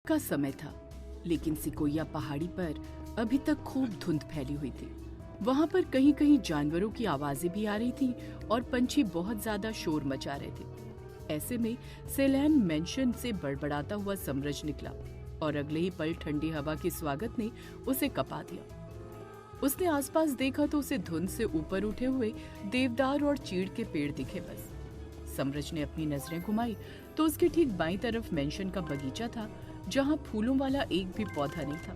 का समय था, लेकिन सिकोया पहाड़ी पर अभी तक खूब धुंध फैली हुई थी। वहां पर कहीं कहीं जानवरों की आवाजें भी आ रही थीं और पंछी बहुत ज्यादा शोर मचा रहे थे। ऐसे में सेलैन मेंशन से बड़बड़ाता हुआ समरज निकला और अगले ही पल ठंडी हवा के स्वागत ने उसे कपा दिया। उसने आसपास देखा तो उसे धुंध से ऊपर उठे हुए देवदार और चीड़ के पेड़ दिखे। बस समरज ने अपनी नजरें घुमाई तो उसके ठीक बाईं तरफ मेंशन का बगीचा था, जहां फूलों वाला एक भी पौधा नहीं था।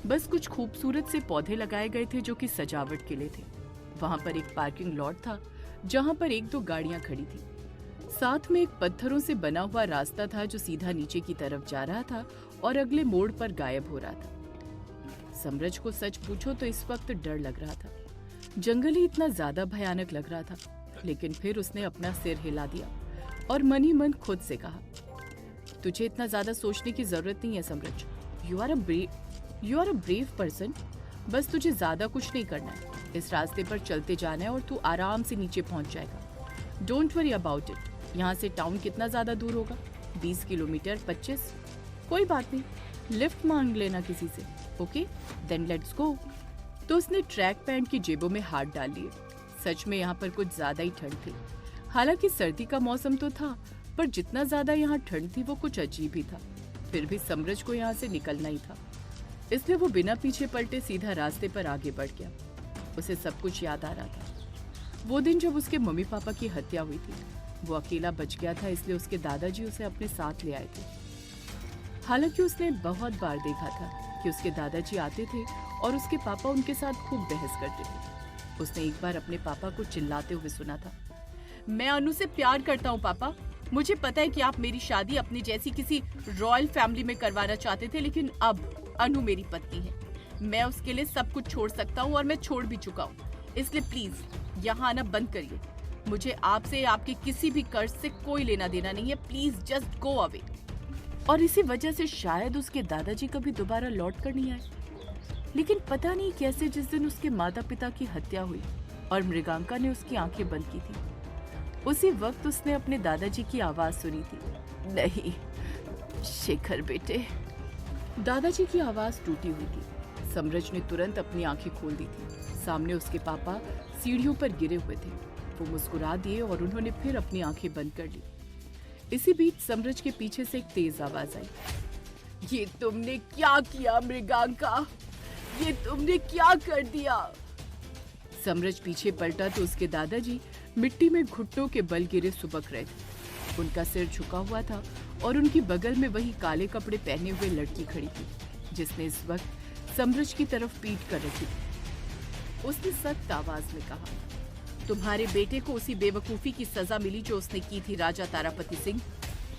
बस कुछ खूबसूरत से पौधे लगाए गए थे जो कि सजावट के लिए थे। वहां पर एक पार्किंग लॉट था जहां पर एक दो गाड़ियां खड़ी थी। साथ में एक पत्थरों से बना हुआ रास्ता था जो सीधा नीचे की तरफ जा रहा था और अगले मोड़ पर गायब हो रहा था। समरज को सच पूछो तो इस वक्त डर लग रहा था। जंगल ही इतना ज्यादा भयानक लग रहा था, लेकिन फिर उसने अपना सिर हिला दिया और मन ही मन खुद से कहा, तुझे इतना ज्यादा सोचने की जरूरत नहीं है Samraj. You are a brave person. बस तुझे ज्यादा कुछ नहीं करना है, इस रास्ते पर चलते जाना है और तू आराम से नीचे पहुंच जाएगा। Don't worry about it. यहाँ से टाउन कितना ज्यादा दूर होगा? 20 किलोमीटर, 25? कोई बात नहीं, लिफ्ट मांग लेना किसी से। Okay then let's go. तो उसने ट्रैक पैंट की जेबों में हाथ डाल लिए। सच में यहाँ पर कुछ ज्यादा ही ठंड थी। हालांकि सर्दी का मौसम तो था, पर जितना ज्यादा यहाँ ठंड थी वो कुछ अजीब ही था। फिर भी समरज को यहाँ से निकलना ही था, इसलिए वो बिना पीछे पलटे सीधा रास्ते पर आगे बढ़ गया। उसे सब कुछ याद आ रहा था। वो दिन जब उसके मम्मी पापा की हत्या हुई थी, वो अकेला बच गया था, इसलिए उसके दादाजी उसे अपने साथ ले आए थे। हालांकि उसने बहुत बार देखा था कि उसके दादाजी आते थे और उसके पापा उनके साथ खूब बहस करते थे। उसने एक बार अपने पापा को चिल्लाते हुए सुना था, मैं अनु से प्यार करता हूँ पापा। मुझे पता है कि आप मेरी शादी अपनी जैसी किसी रॉयल फैमिली में करवाना चाहते थे, लेकिन अब अनु मेरी पत्नी है। मैं उसके लिए सब कुछ छोड़ सकता हूँ और मैं छोड़ भी चुका हूँ, इसलिए प्लीज यहाँ आना बंद करिए। मुझे आपसे आपके किसी भी कर्ज से कोई लेना देना नहीं है। Please just go away. और इसी वजह से शायद उसके दादाजी कभी दोबारा लौट कर नहीं आए। लेकिन पता नहीं कैसे जिस दिन उसके माता पिता की हत्या हुई और मृगांका ने उसकी आंखें बंद की थी, उसी वक्त उसने अपने दादाजी की आवाज सुनी थी, नहीं शेखर बेटे। दादाजी की आवाज टूटी हुई थी। समरज ने तुरंत अपनी आंखें खोल दी थी। सामने उसके पापा सीढ़ियों पर गिरे हुए थे। वो मुस्कुरा दिए और उन्होंने फिर अपनी आंखें बंद कर ली। इसी बीच समरज के पीछे से एक तेज आवाज आई, ये तुमने क्या किया मृगांका? ये तुमने क्या कर दिया? समरज पीछे पलटा तो उसके दादाजी मिट्टी में घुटनों के बल गिरे सुबक रहे थे। उनका सिर झुका हुआ था और उनकी बगल में वही काले कपड़े पहने हुए लड़की खड़ी थी, जिसने इस वक्त समरज की तरफ पीठ कर रखी थी। उसने सख्त आवाज में कहा, तुम्हारे बेटे को उसी बेवकूफी की सजा मिली जो उसने की थी राजा तारापति सिंह।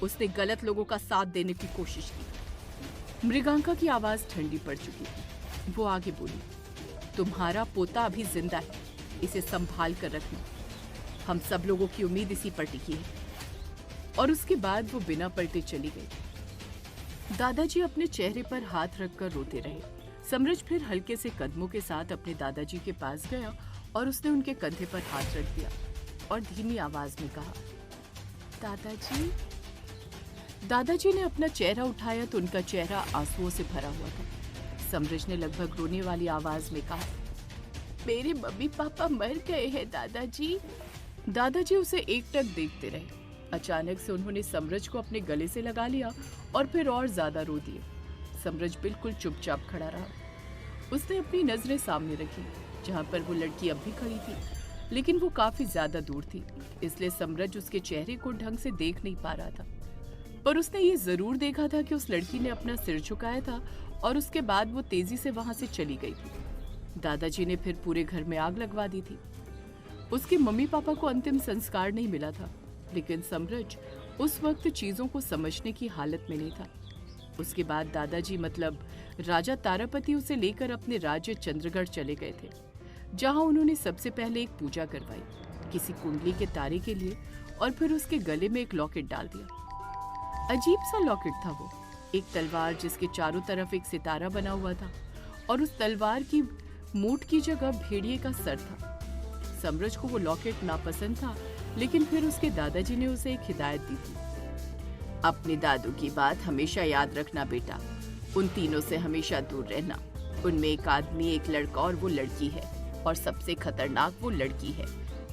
उसने गलत लोगों का साथ देने की कोशिश की। मृगांका की आवाज ठंडी पड़ चुकी थी। वो आगे बोली, तुम्हारा पोता अभी जिंदा है, इसे संभाल कर रखना। हम सब लोगों की उम्मीद इसी पर टिकी है। और उसके बाद वो बिना पलटे चली गई। दादाजी अपने चेहरे पर हाथ रखकर रोते रहे। समरज फिर हल्के से कदमों के साथ अपने दादाजी के पास गया और उसने उनके कंधे पर हाथ रख दिया और धीमी आवाज में कहा, दादाजी। दादाजी ने अपना चेहरा उठाया तो उनका चेहरा आंसुओं से भरा हुआ था। समरज ने लगभग रोने वाली आवाज में कहा, मेरे मम्मी पापा मर गए हैं दादाजी। दादाजी उसे एकटक देखते रहे। अचानक से उन्होंने समरज को अपने गले से लगा लिया और फिर और ज्यादा रो दिए। समरज बिल्कुल चुपचाप खड़ा रहा। उसने अपनी नजरें सामने रखी, जहां पर वो लड़की अब भी खड़ी थी, लेकिन वो काफी ज्यादा दूर थी, इसलिए समरज उसके चेहरे को ढंग से देख नहीं पा रहा था। पर उसने ये जरूर देखा था कि उस लड़की ने अपना सिर झुकाया था और उसके बाद वो तेजी से वहां से चली गई थी। दादाजी ने फिर पूरे घर में आग लगवा दी थी। उसके मम्मी पापा को अंतिम संस्कार नहीं मिला था, लेकिन समरज उस वक्त चीजों को समझने की हालत में नहीं था। उसके बाद दादाजी मतलब राजा तारापति उसे लेकर अपने राज्य चंद्रगढ़ चले गए थे, जहां उन्होंने सबसे पहले एक पूजा करवाई किसी कुंडली के तारे के लिए और फिर उसके गले में एक लॉकेट डाल दिया। अजीब सा लॉकेट था वो, एक तलवार जिसके चारों तरफ एक सितारा बना हुआ था और उस तलवार की मूठ की जगह भेड़िए का सर था। समरज को वो लॉकेट नापसंद था, लेकिन फिर उसके दादाजी ने उसे एक हिदायत दी थी। अपने दादू की बात हमेशा याद रखना बेटा। उन तीनों से हमेशा दूर रहना। उनमें एक आदमी, एक लड़का और वो लड़की है। और सबसे खतरनाक वो लड़की है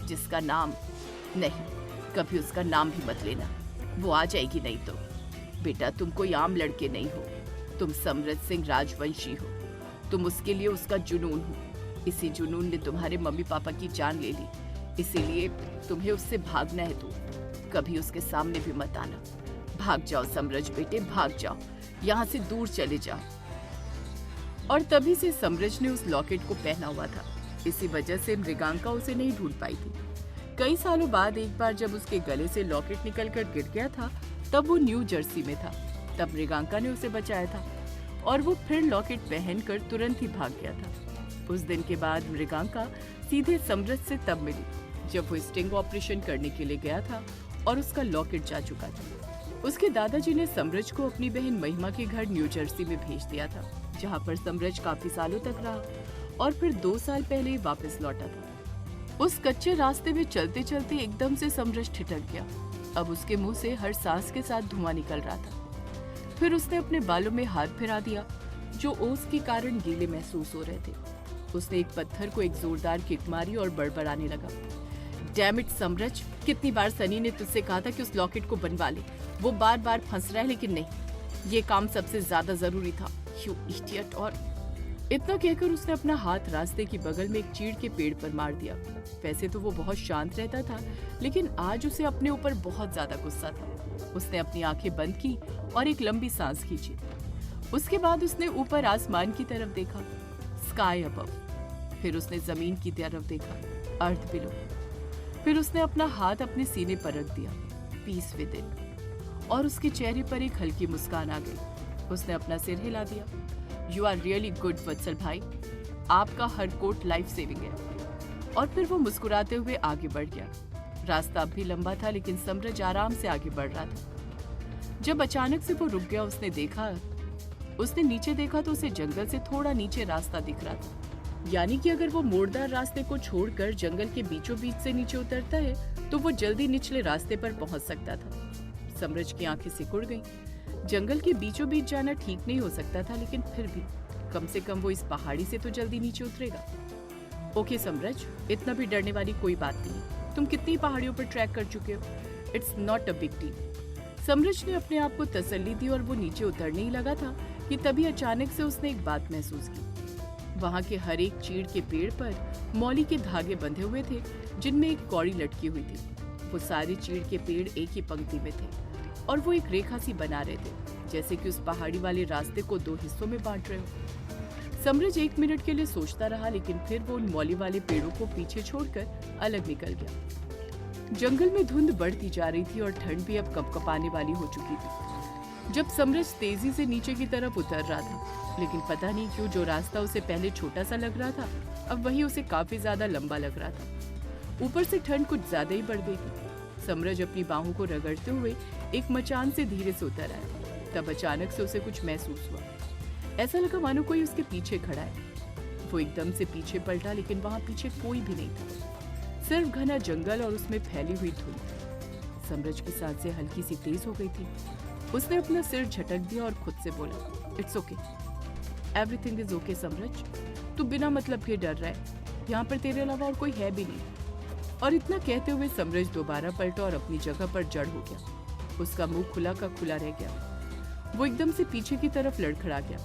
जिसका नाम नहीं, कभी उसका नाम भी मत लेना, वो आ जाएगी नहीं तो। बेटा तुम कोई आम लड़के नहीं हो, तुम समृद्ध सिंह राजवंशी हो। तुम उसके लिए उसका जुनून हो। इसी जुनून ने तुम्हारे मम्मी पापा की जान ले ली, इसीलिए तुम्हें उससे भागना है। तो कभी उसके सामने भी मत आना। भाग जाओ समरज बेटे, भाग जाओ, यहाँ से दूर चले जाओ। और तभी से समरज ने उस लॉकेट को पहना हुआ था। इसी वजह से मृगांका उसे नहीं ढूंढ पाई थी। कई सालों बाद एक बार जब उसके गले से लॉकेट निकलकर गिर गया था, तब वो न्यू जर्सी में था। तब मृगांका ने उसे बचाया था और वो फिर लॉकेट पहनकर तुरंत ही भाग गया था। उस दिन के बाद मृगांका सीधे समरज से तब मिली जब वो स्टिंग ऑपरेशन करने के लिए गया था और उसका लॉकेट जा चुका था। उसके दादाजी ने समरज को अपनी बहन महिमा के घर न्यू जर्सी में भेज दिया था, जहाँ पर समरज काफी सालों तक रहा और फिर 2 साल पहले ही वापस लौटा था। उस कच्चे रास्ते में चलते चलते एकदम से समरज ठिठक गया। अब उसके मुंह से हर सांस के साथ धुआं निकल रहा था। फिर उसने अपने बालों में हाथ फिरा दिया जो ओस के कारण गीले महसूस हो रहे थे। उसने एक पत्थर को एक जोरदार किक मारी और बड़बड़ाने लगा, डैम इट समरज, कितनी बार सनी ने तुझसे कहा था कि उस लॉकेट को बनवा ले। वो बार बार फंस रहा है लेकिन नहीं, ये काम सबसे ज्यादा जरूरी था, यू इडियट। और इतना कहकर उसने अपना हाथ रास्ते की बगल में एक चीड़ के पेड़ पर मार दिया। वैसे तो वो बहुत शांत रहता था, लेकिन आज उसे अपने ऊपर बहुत ज्यादा गुस्सा था। उसने अपनी आंखें बंद की और एक लंबी सांस खींची। उसके बाद उसने ऊपर आसमान की तरफ देखा, स्काई अबव। फिर उसने जमीन की तरफ देखा, अर्थ बिलो। फिर उसने अपना हाथ अपने सीने पर रख दिया, पीस विद इन। और उसके चेहरे पर एक हल्की मुस्कान आ गई। उसने अपना सिर हिला दिया, यू आर रियली गुड वत्सल भाई, आपका हर कोट लाइफ सेविंग है। और फिर वो मुस्कुराते हुए आगे बढ़ गया। रास्ता अब भी लंबा था लेकिन समरज आराम से आगे बढ़ रहा था। जब अचानक से वो रुक गया, उसने नीचे देखा तो उसे जंगल से थोड़ा नीचे रास्ता दिख रहा था। यानी कि अगर वो मोड़दार रास्ते को छोड़कर जंगल के बीचों बीच से नीचे उतरता है तो वो जल्दी निचले रास्ते पर पहुंच सकता था। समरज की आंखें सिकुड़ गईं। जंगल के बीचों बीच जाना ठीक नहीं हो सकता था, लेकिन फिर भी कम से कम वो इस पहाड़ी से तो जल्दी नीचे उतरेगा। ओके समरज, इतना भी डरने वाली कोई बात नहीं। तुम कितनी पहाड़ियों पर ट्रैक कर चुके हो, it's not a big deal. Samraj ने अपने आप को तसल्ली दी और वो नीचे उतरने ही लगा था कि तभी अचानक से उसने एक बात महसूस की। वहाँ के हर एक चीड़ के पेड़ पर मौली के धागे बंधे हुए थे जिनमें एक कौड़ी लटकी हुई थी। वो सारे चीड़ के पेड़ एक ही पंक्ति में थे और वो एक रेखा सी बना रहे थे, जैसे कि उस पहाड़ी वाले रास्ते को 2 हिस्सों में बांट रहे हो। समरज 1 मिनट के लिए सोचता रहा, लेकिन फिर वो उन मौली वाले पेड़ों को पीछे छोड़कर अलग निकल गया। जंगल में धुंध बढ़ती जा रही थी और ठंड भी अब कपकपाने वाली हो चुकी थी। जब समरज तेजी से नीचे की तरफ उतर रहा था, लेकिन पता नहीं क्यों जो रास्ता उसे पहले छोटा सा लग रहा था, अब वही उसे काफी ज्यादा लंबा लग रहा था। ऊपर से ठंड कुछ ज्यादा ही बढ़ गई थी। समरज अपनी बाहों को रगड़ते हुए एक मचान से धीरे से उतर आया। तब अचानक से उसे कुछ महसूस हुआ। ऐसा लगा मानो कोई उसके पीछे खड़ा है। वो एकदम से पीछे पलटा, लेकिन वहाँ पीछे कोई भी नहीं था, सिर्फ घना जंगल और उसमें फैली हुई धुंध। समरज की सांसें हल्की सी तेज हो गई थी। उसने अपना सिर झटक दिया और खुद से बोला, it's okay, everything is okay Samraj, तू बिना मतलब के डर रहा है, यहाँ पर तेरे अलावा और कोई है भी नहीं। और इतना कहते हुए समरज दोबारा पलटा और अपनी जगह पर जड़ हो गया। उसका मुंह खुला का खुला रह गया। वो एकदम से पीछे की तरफ लड़खड़ा गया।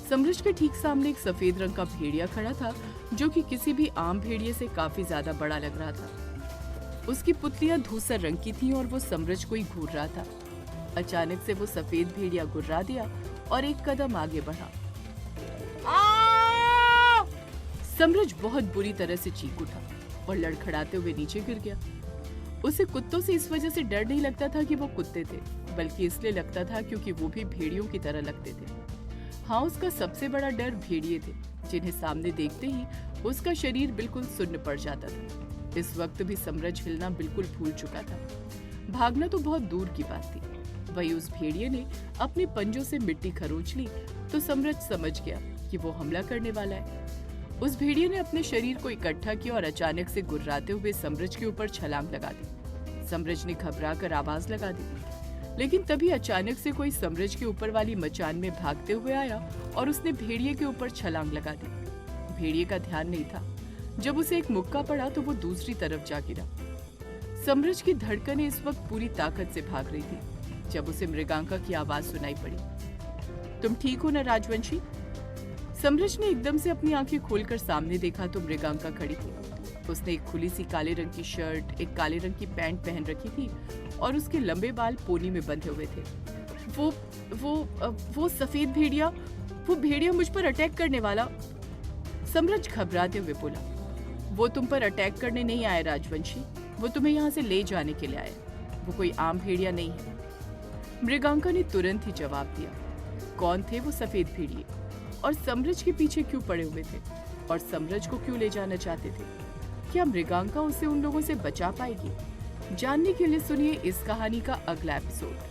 समरज के ठीक सामने एक सफेद रंग का भेड़िया खड़ा था, जो कि किसी भी आम भेड़िए से काफी ज्यादा बड़ा लग रहा था। उसकी पुतलियां धूसर रंग की थीं और वो समरज को ही घूर रहा था। अचानक से वो सफेद भेड़िया गुर्रा दिया और एक कदम आगे बढ़ा। समरज बहुत बुरी तरह से चीख उठा और लड़खड़ाते हुए नीचे गिर गया। उसे कुत्तों से इस वजह से डर नहीं लगता था कि वो कुत्ते थे, बल्कि इसलिए लगता था क्योंकि वो भी भेड़ियों की तरह लगते थे। हाँ, उसका सबसे बड़ा डर भेड़िए थे, जिन्हें सामने देखते ही उसका शरीर बिल्कुल सुन्न पड़ जाता था। इस वक्त भी समरज हिलना बिल्कुल भूल चुका था। भागना तो बहुत दूर की बात थी। वही उस भेड़िए ने अपने पंजों से मिट्टी खरोच ली तो समरज समझ गया कि वो हमला करने वाला है। उस भेड़िए ने अपने शरीर को इकट्ठा किया और अचानक से गुर्राते हुए समरज के ऊपर छलांग लगा दी। समरज ने घबराकर आवाज लगा दी, लेकिन तभी अचानक से कोई समरज के ऊपर वाली मचान में भागते हुए आया और उसने भेड़िए के ऊपर छलांग लगा दी। भेड़िए का ध्यान नहीं था। जब उसे एक मुक्का पड़ा तो वो दूसरी तरफ जा गिरा। समरज की धड़कनें इस वक्त पूरी ताकत से भाग रही थी जब उसे मृगांका की आवाज सुनाई पड़ी। तुम ठीक हो ना राजवंशी? समरज ने एकदम से अपनी आंखें खोलकर सामने देखा तो मृगांका खड़ी थी। उसने एक खुली सी काले रंग की शर्ट, एक काले रंग की पैंट पहन रखी थी और उसके लंबे बाल पोनी में बंधे हुए थे। वो सफेद भेड़िया, वो भेड़िया मुझ पर अटैक करने वाला। समरज घबराते हुए बोला, वो तुम पर अटैक करने नहीं आया राजवंशी, वो तुम्हें यहाँ से ले जाने के लिए आया। वो कोई आम भेड़िया नहीं है। मृगांका ने तुरंत ही जवाब दिया। कौन थे वो सफेद भेड़िए और समरज के पीछे क्यों पड़े हुए थे और समरज को क्यों ले जाना चाहते थे? क्या मृगांका उसे उन लोगों से बचा पाएगी? जानने के लिए सुनिए इस कहानी का अगला एपिसोड।